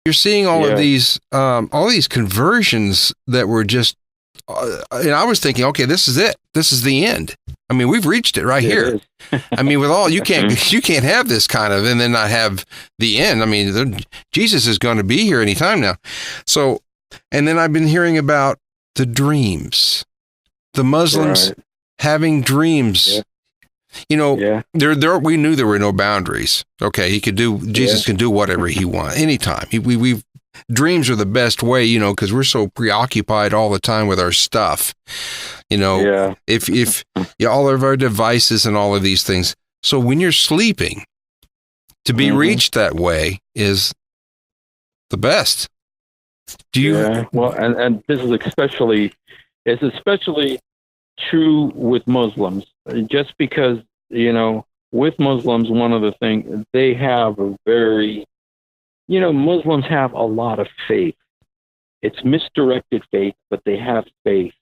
you're seeing all of these conversions that were just, and I was thinking, okay, this is it. This is the end. I mean, we've reached it right here. I mean, with all, you can't have this kind of, and then not have the end. I mean, Jesus is going to be here anytime now. So, and then I've been hearing about the dreams, the Muslims having dreams. Yeah. You know, we knew there were no boundaries. Okay, Jesus can do whatever he wants anytime. Dreams are the best way, you know, because we're so preoccupied all the time with our stuff. You know, if all of our devices and all of these things. So when you're sleeping, to be reached that way is the best. Do you? Yeah. Well, and this is especially true with Muslims, just because, you know, with Muslims, one of the things they have Muslims have a lot of faith. It's misdirected faith, but they have faith.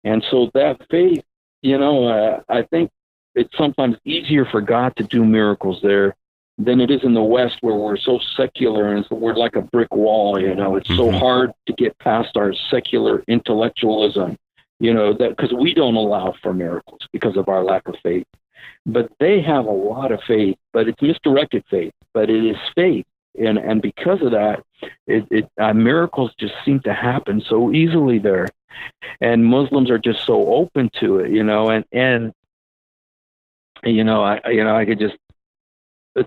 And so that faith, I think it's sometimes easier for God to do miracles there than it is in the West, where we're so secular and so we're like a brick wall. You know, it's so hard to get past our secular intellectualism, that because we don't allow for miracles because of our lack of faith. But they have a lot of faith, but it's misdirected faith, but it is faith. And because of that, miracles just seem to happen so easily there. And Muslims are just so open to it, I could just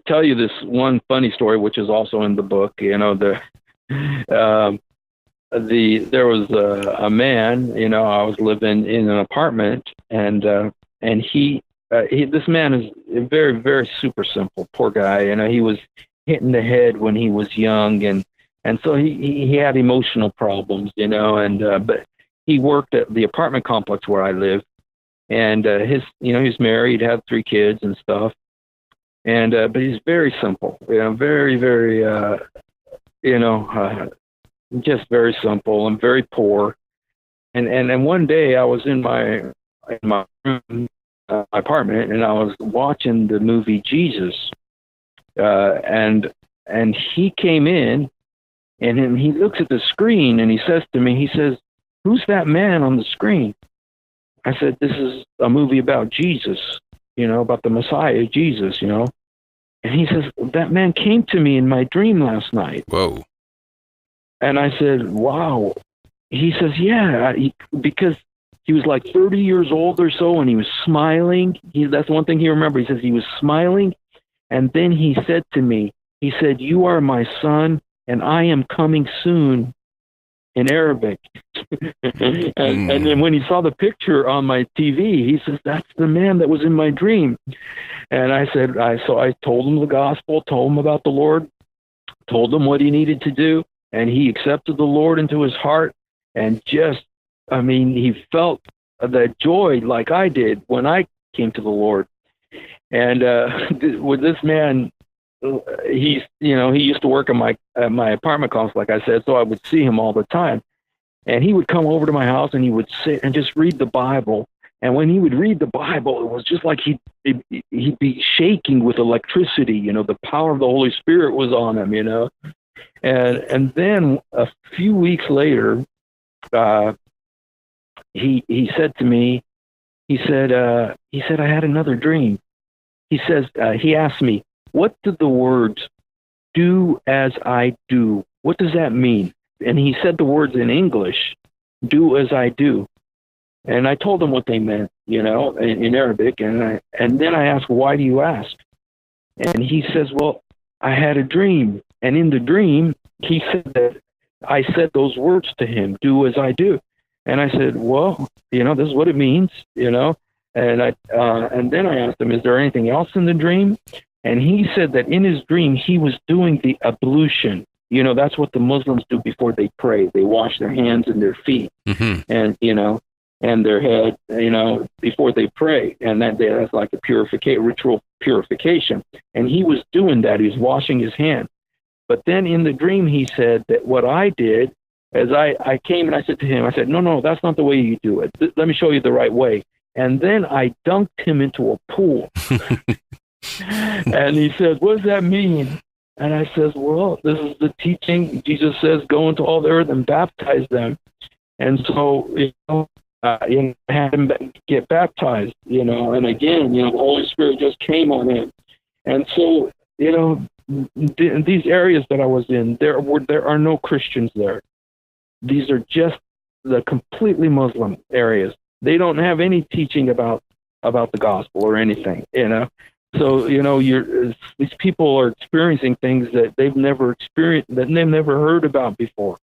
tell you this one funny story, which is also in the book. There was a man, I was living in an apartment, and this man is very, very super simple, poor guy. He was hit in the head when he was young, and so he had emotional problems, but he worked at the apartment complex where I lived, and he's married, had 3 kids and stuff, and but he's very simple, very, very, just very simple and very poor, and one day I was in my room, apartment, and I was watching the movie Jesus. And he came in, and he looks at the screen, and he says to me, "Who's that man on the screen?" I said, "This is a movie about Jesus, about the Messiah, Jesus, And he says, "That man came to me in my dream last night." Whoa. And I said, "Wow." He says, "Yeah," because he was like 30 years old or so, and he was smiling. That's one thing he remembered. He says he was smiling. And then he said to me, he said, "You are my son, and I am coming soon," in Arabic. and then when he saw the picture on my TV, he says, "That's the man that was in my dream." And I said, so I told him the gospel, told him about the Lord, told him what he needed to do, and he accepted the Lord into his heart. And he felt that joy like I did when I came to the Lord. And with this man, he used to work at my apartment complex, like I said, so I would see him all the time. And he would come over to my house, and he would sit and just read the Bible. And when he would read the Bible, it was just like he'd be shaking with electricity. The power of the Holy Spirit was on him. And then a few weeks later, he said to me, he said, "I had another dream." He says, he asked me, "What do the words 'do as I do', what does that mean?" And he said the words in English, "do as I do." And I told him what they meant, in Arabic. And then I asked, "Why do you ask?" And he says, "Well, I had a dream. And in the dream, he said that I said those words to him, 'do as I do.'" And I said, "Well, this is what it means, And then I asked him, "Is there anything else in the dream?" And he said that in his dream, he was doing the ablution. That's what the Muslims do before they pray. They wash their hands and their feet, and their head, before they pray. And that's like a ritual purification. And he was doing that. He was washing his hands. But then in the dream, he said that what I did is I came and I said to him, I said, no, that's not the way you do it. Let me show you the right way. And then I dunked him into a pool. And he said, "What does that mean?" And I says, well, this is the teaching. Jesus says, go into all the earth and baptize them. And so, I had him get baptized, and again, the Holy Spirit just came on him. And so, these areas that I was in, there are no Christians there. These are just the completely Muslim areas. They don't have any teaching about the gospel or anything, So, these people are experiencing things that they've never experienced, that they've never heard about before.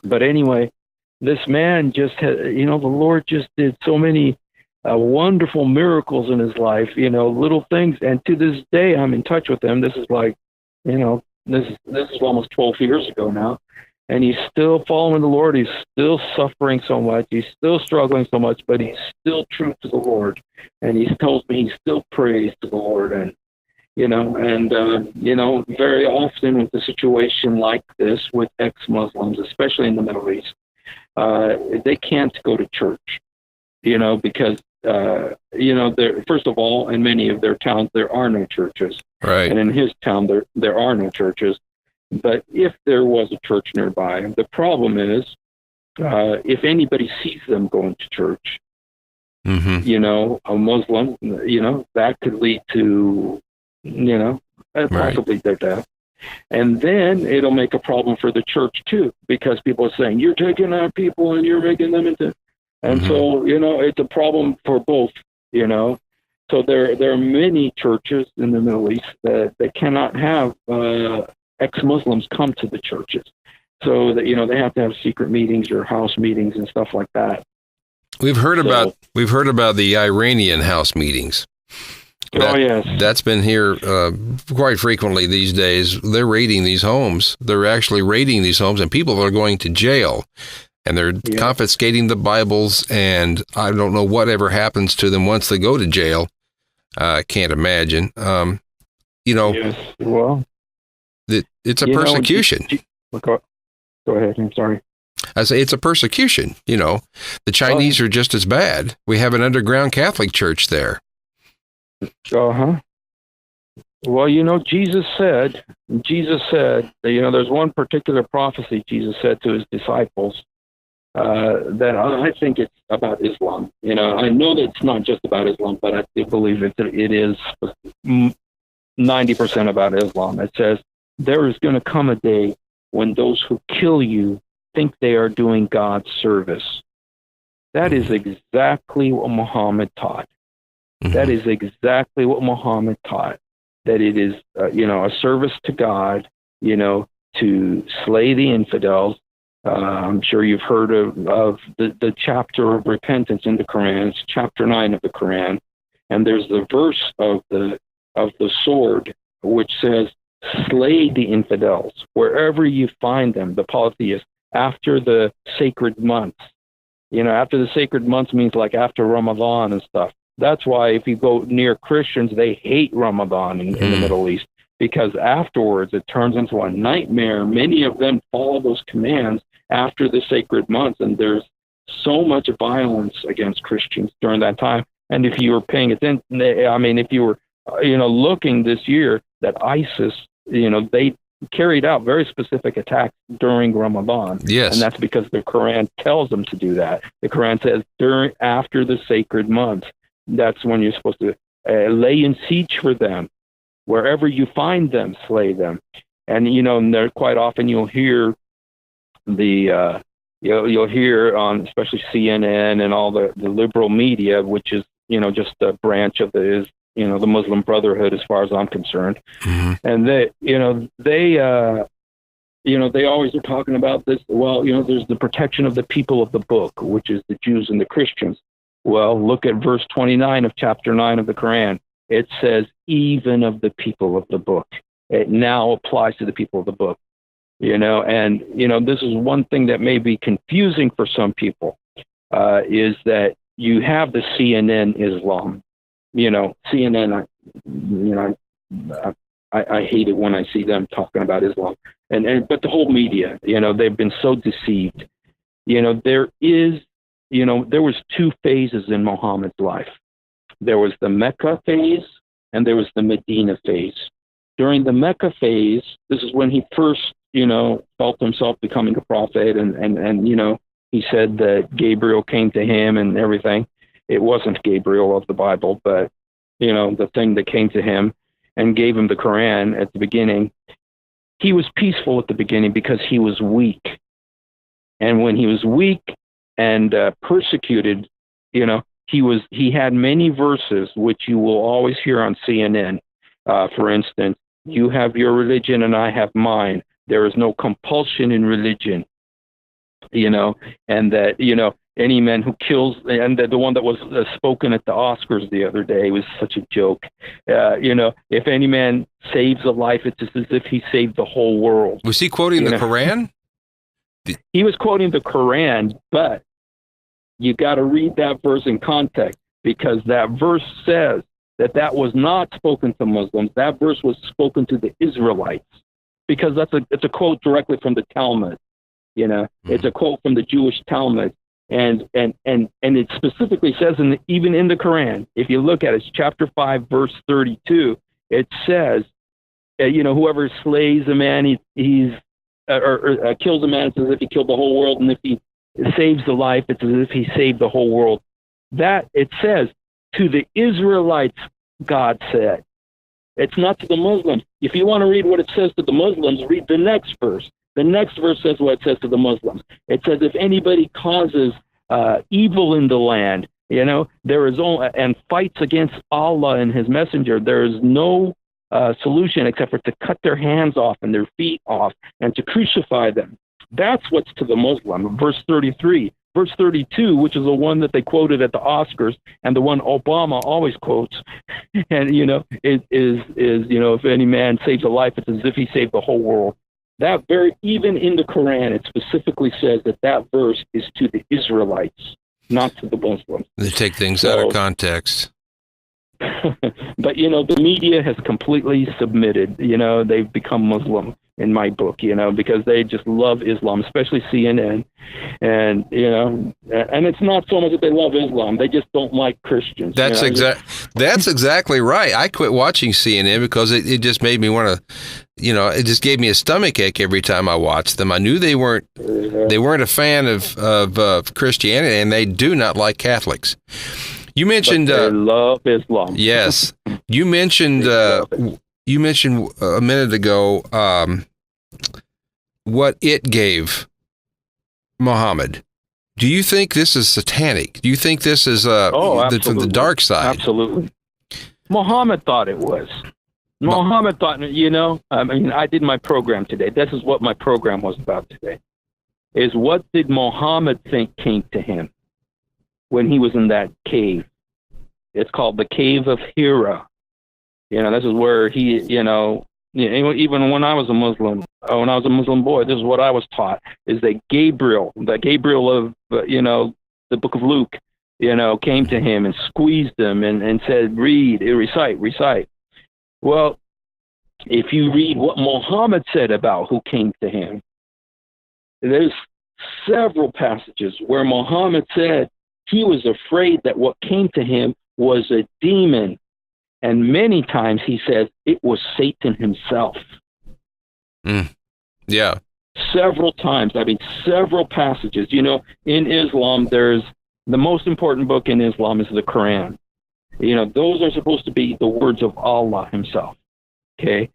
But anyway, this man just had, the Lord just did so many wonderful miracles in his life, little things. And to this day, I'm in touch with him. This is like, this is almost 12 years ago now. And he's still following the Lord. He's still suffering so much. He's still struggling so much, but he's still true to the Lord. And he tells me he still prays to the Lord. And, very often with a situation like this with ex-Muslims, especially in the Middle East, they can't go to church, because, first of all, in many of their towns, there are no churches. Right. And in his town, there are no churches. But if there was a church nearby, the problem is if anybody sees them going to church, a Muslim, that could lead to, possibly their death. And then it'll make a problem for the church too, because people are saying, you're taking our people and you're making them into, and so, it's a problem for both, So there are many churches in the Middle East that cannot have ex-Muslims come to the churches. So that, they have to have secret meetings or house meetings and stuff like that. We've heard about the Iranian house meetings. Yes. That's been here quite frequently these days. They're raiding these homes. They're actually raiding these homes, and people are going to jail. And they're confiscating the Bibles, and I don't know whatever happens to them once they go to jail. I can't imagine. Yes. Well, it's a persecution. Go ahead. I'm sorry. I say it's a persecution. The Chinese are just as bad. We have an underground Catholic church there. Well, Jesus said, there's one particular prophecy Jesus said to his disciples that I think it's about Islam. I know that it's not just about Islam, but I do believe it is 90% about Islam. It says, there is going to come a day when those who kill you think they are doing God's service. That is exactly what Muhammad taught. That is exactly what Muhammad taught, that it is, a service to God, to slay the infidels. I'm sure you've heard of the chapter of repentance in the Quran. It's chapter 9 of the Quran. And there's the verse of the sword, which says, slay the infidels wherever you find them, the polytheists, after the sacred months. After the sacred months means like after Ramadan and stuff. That's why if you go near Christians, they hate Ramadan in the Middle East, because afterwards it turns into a nightmare. Many of them follow those commands after the sacred months, and there's so much violence against Christians during that time. And if you were paying attention, if you were, looking this year, that ISIS, they carried out very specific attacks during Ramadan. Yes. And that's because the Quran tells them to do that. The Quran says after the sacred months, that's when you're supposed to lay in siege for them. Wherever you find them, slay them. And, and quite often you'll hear you'll hear on especially CNN and all the liberal media, which is, just a branch of the Muslim Brotherhood as far as I'm concerned. And they always are talking about this. Well, there's the protection of the people of the book, which is the Jews and the Christians. Well, look at verse 29 of chapter 9 of the Quran. It says, even of the people of the book. It now applies to the people of the book. And this is one thing that may be confusing for some people, is that you have the CNN Islam. CNN, I hate it when I see them talking about Islam. But the whole media, they've been so deceived. There was two phases in Muhammad's life. There was the Mecca phase and there was the Medina phase. during the Mecca phase, this is when he first, felt himself becoming a prophet, and he said that Gabriel came to him and everything. It wasn't Gabriel of the Bible, but the thing that came to him and gave him the Quran at the beginning. He was peaceful at the beginning because he was weak, and when he was weak and persecuted, he had many verses which you will always hear on CNN. For instance, you have your religion and I have mine. There is no compulsion in religion, and that, any man who kills, and the one that was spoken at the Oscars the other day was such a joke. If any man saves a life, it's just as if he saved the whole world. Was he quoting the Quran? He was quoting the Quran, but you got to read that verse in context, because that verse says that was not spoken to Muslims. That verse was spoken to the Israelites, because it's a quote directly from the Talmud. It's a quote from the Jewish Talmud, and it specifically says even in the Quran, if you look at it, it's chapter 5, verse 32. It says, whoever slays a man, he's or kills a man, it's as if he killed the whole world, and if he saves the life, it's as if he saved the whole world. That it says to the Israelites, God said. It's not to the Muslims. If you want to read what it says to the Muslims, read the next verse. The next verse says what it says to the Muslims. It says, if anybody causes evil in the land, there is only, and fights against Allah and his messenger, there is no solution except for to cut their hands off and their feet off and to crucify them. That's what's to the Muslim. Verse 33. Verse 32, which is the one that they quoted at the Oscars and the one Obama always quotes, and, is if any man saves a life, it's as if he saved the whole world. That even in the Quran, it specifically says that verse is to the Israelites, not to the Muslims. They take things out of context. But, the media has completely submitted. They've become Muslim in my book, because they just love Islam, especially CNN. And, and it's not so much that they love Islam. They just don't like Christians. That's exactly right. I quit watching CNN because it just made me want to, it just gave me a stomach ache every time I watched them. I knew they weren't a fan of Christianity, and they do not like Catholics. You mentioned they love Islam. Yes, you mentioned a minute ago what it gave Muhammad. Do you think this is satanic? Do you think this is from the dark side? Absolutely. Muhammad thought it was. Muhammad thought, I did my program today. This is what my program was about today. Is what did Muhammad think came to him when he was in that cave? It's called the Cave of Hira. This is where he, even when I was a Muslim boy, this is what I was taught, is that Gabriel of, the book of Luke, came to him and squeezed him and said, recite. Well, if you read what Muhammad said about who came to him, there's several passages where Muhammad said he was afraid that what came to him was a demon. And many times he says it was Satan himself. Yeah. Several times. Several passages. In Islam, there's the most important book in Islam is the Quran. Those are supposed to be the words of Allah himself. Okay.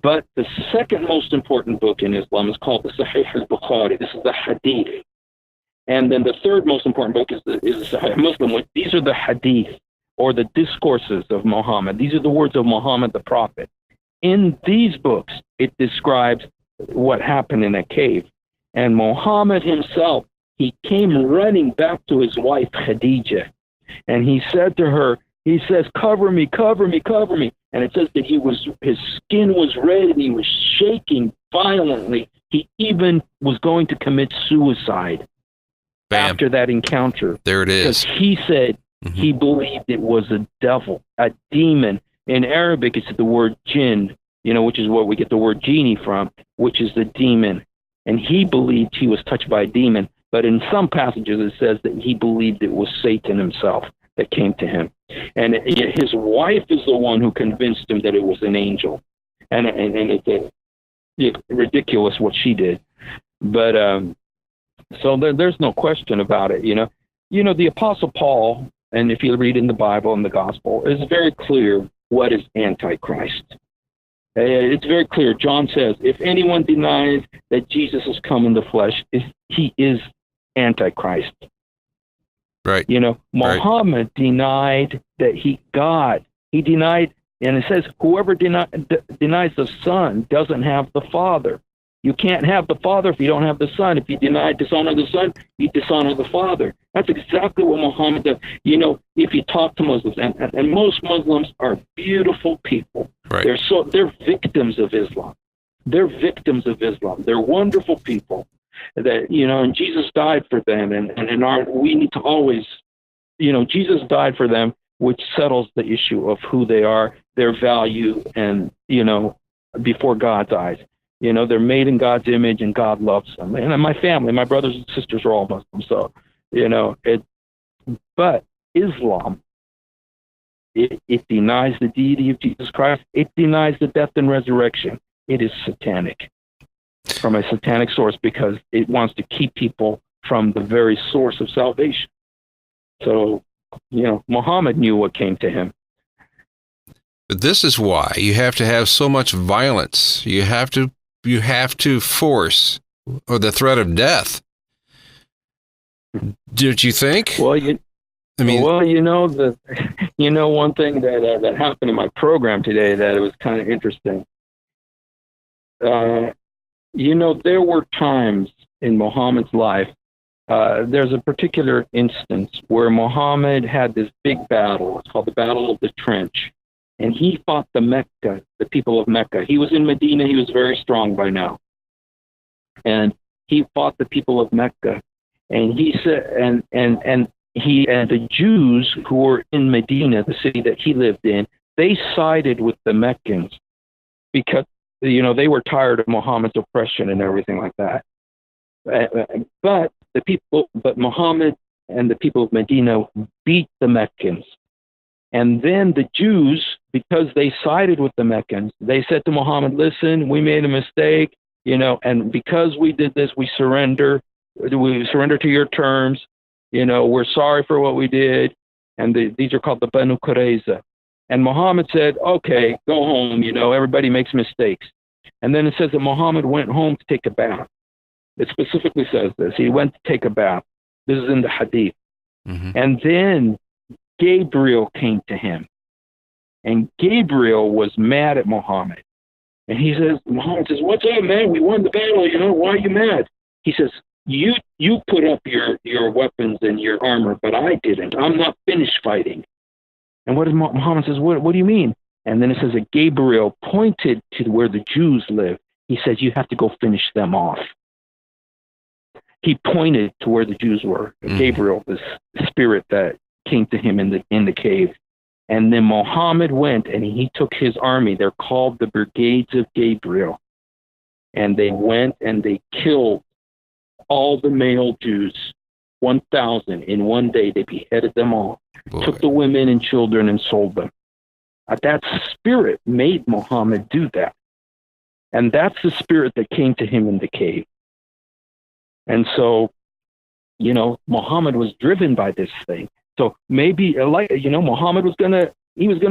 But the second most important book in Islam is called the Sahih al-Bukhari. This is the Hadith. And then the third most important book is the Sahih Muslim. These are the Hadith, or the discourses of Muhammad. These are the words of Muhammad the Prophet. In these books, it describes what happened in a cave. And Muhammad himself, he came running back to his wife Khadijah. And he said to her, he says, cover me, cover me, cover me. And it says that his skin was red and he was shaking violently. He even was going to commit suicide. Bam. After that encounter. There it is. Because he said he believed it was a devil, a demon. In Arabic, it's the word jinn, which is what we get the word genie from, which is the demon. And he believed he was touched by a demon. But in some passages, it says that he believed it was Satan himself that came to him. And his wife is the one who convinced him that it was an angel. and it's ridiculous what she did. But so there's no question about it. The Apostle Paul, and if you read in the Bible and the Gospel, is very clear what is Antichrist. It's very clear. John says, if anyone denies that Jesus has come in the flesh, he is Antichrist. Right. Muhammad denied that God. He denied, and it says, whoever denies the Son doesn't have the Father. You can't have the Father if you don't have the Son. If you dishonor the Son, you dishonor the Father. That's exactly what Muhammad does. If you talk to Muslims, and most Muslims are beautiful people. Right. They're victims of Islam. They're victims of Islam. They're wonderful people. That and Jesus died for them, and we need to always, Jesus died for them, which settles the issue of who they are, their value, and before God's eyes. They're made in God's image, and God loves them. And my family, my brothers and sisters are all Muslims. So, but Islam, it denies the deity of Jesus Christ. It denies the death and resurrection. It is satanic, from a satanic source, because it wants to keep people from the very source of salvation. So, Muhammad knew what came to him. But this is why you have to have so much violence. You have to force, or the threat of death. Don't you think? Well, one thing that happened in my program today that it was kind of interesting. There were times in Muhammad's life. There's a particular instance where Muhammad had this big battle. It's called the Battle of the Trench. And he fought the people of Mecca. He was in Medina. He was very strong by now. And he fought the people of Mecca. And he said, and the Jews who were in Medina, the city that he lived in, they sided with the Meccans because, they were tired of Muhammad's oppression and everything like that. But Muhammad and the people of Medina beat the Meccans. And then the Jews, because they sided with the Meccans, they said to Muhammad, listen, we made a mistake, and because we did this, we surrender to your terms, we're sorry for what we did. And these are called the Banu Qurayza. And Muhammad said, okay, go home, everybody makes mistakes. And then it says that Muhammad went home to take a bath. It specifically says this. He went to take a bath. This is in the hadith. Mm-hmm. And then Gabriel came to him, and Gabriel was mad at Muhammad. And Muhammad says, what's up, man? We won the battle, why are you mad? He says, you put up your weapons and your armor, but I didn't. I'm not finished fighting. And what does Muhammad says, what do you mean? And then it says that Gabriel pointed to where the Jews live. He says, you have to go finish them off. He pointed to where the Jews were. Mm. Gabriel, this spirit that came to him in the cave. And then Muhammad went and he took his army. They're called the Brigades of Gabriel. And they went and they killed all the male Jews, 1,000 in one day. They beheaded them all. Boy. Took the women and children and sold them. That spirit made Muhammad do that. And that's the spirit that came to him in the cave. And so, Muhammad was driven by this thing. So maybe, Muhammad was going to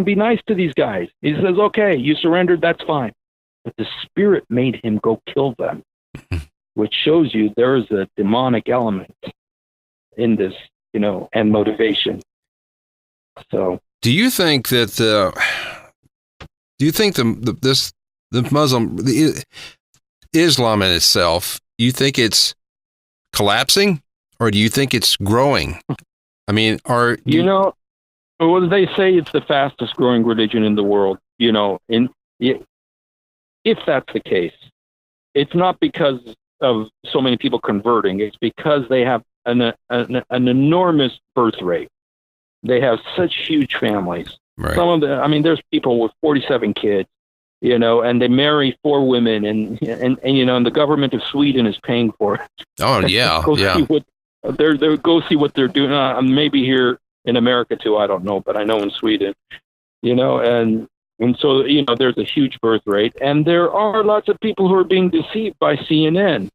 be nice to these guys. He says, okay, you surrendered, that's fine. But the spirit made him go kill them, which shows you there is a demonic element in this, and motivation. So, do you think that Islam in itself, you think it's collapsing, or do you think it's growing? I mean, well, they say it's the fastest growing religion in the world, if that's the case, it's not because of so many people converting. It's because they have an enormous birth rate. They have such huge families. Right. There's people with 47 kids, and they marry 4 women, and the government of Sweden is paying for it. Oh yeah, Go see what they're doing. Maybe here in America too. I don't know, but I know in Sweden, and And so, there's a huge birth rate, and there are lots of people who are being deceived by CNN,